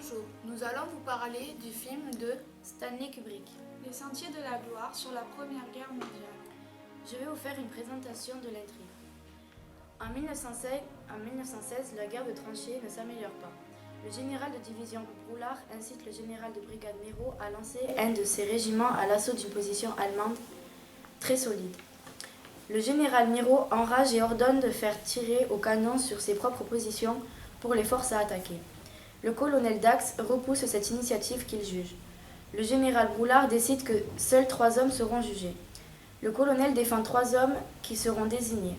Bonjour, nous allons vous parler du film de Stanley Kubrick. Les Sentiers de la Gloire sur la Première Guerre mondiale. Je vais vous faire une présentation de l'intrigue. En 1916, la guerre de tranchées ne s'améliore pas. Le général de division Broulard incite le général de brigade Méraud à lancer un de ses régiments à l'assaut d'une position allemande très solide. Le général Méraud enrage et ordonne de faire tirer au canon sur ses propres positions pour les forces à attaquer. Le colonel Dax repousse cette initiative qu'il juge. Le général Broulard décide que seuls 3 hommes seront jugés. Le colonel défend 3 hommes qui seront désignés.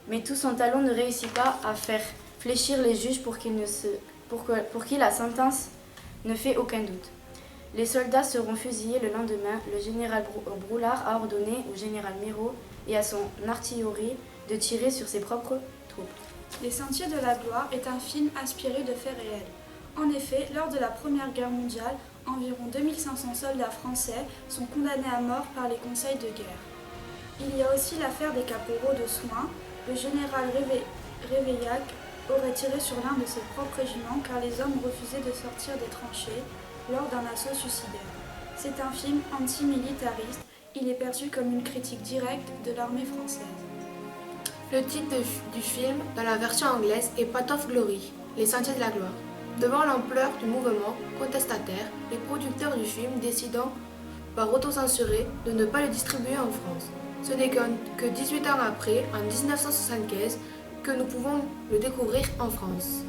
Mais tout son talon ne réussit pas à faire fléchir les juges pour qui la sentence ne fait aucun doute. Les soldats seront fusillés le lendemain. Le général Broulard a ordonné au général Méraud et à son artillerie de tirer sur ses propres troupes. Les Sentiers de la Gloire est un film inspiré de faits réels. En effet, lors de la Première Guerre mondiale, environ 2500 soldats français sont condamnés à mort par les conseils de guerre. Il y a aussi l'affaire des caporaux de soins. Le général Réveillac aurait tiré sur l'un de ses propres régiments car les hommes refusaient de sortir des tranchées lors d'un assaut suicidaire. C'est un film antimilitariste. Il est perçu comme une critique directe de l'armée française. Le titre du film dans la version anglaise est Path of Glory, Les Sentiers de la Gloire. Devant l'ampleur du mouvement contestataire, les producteurs du film décident par autocensurer de ne pas le distribuer en France. Ce n'est que 18 ans après, en 1975, que nous pouvons le découvrir en France.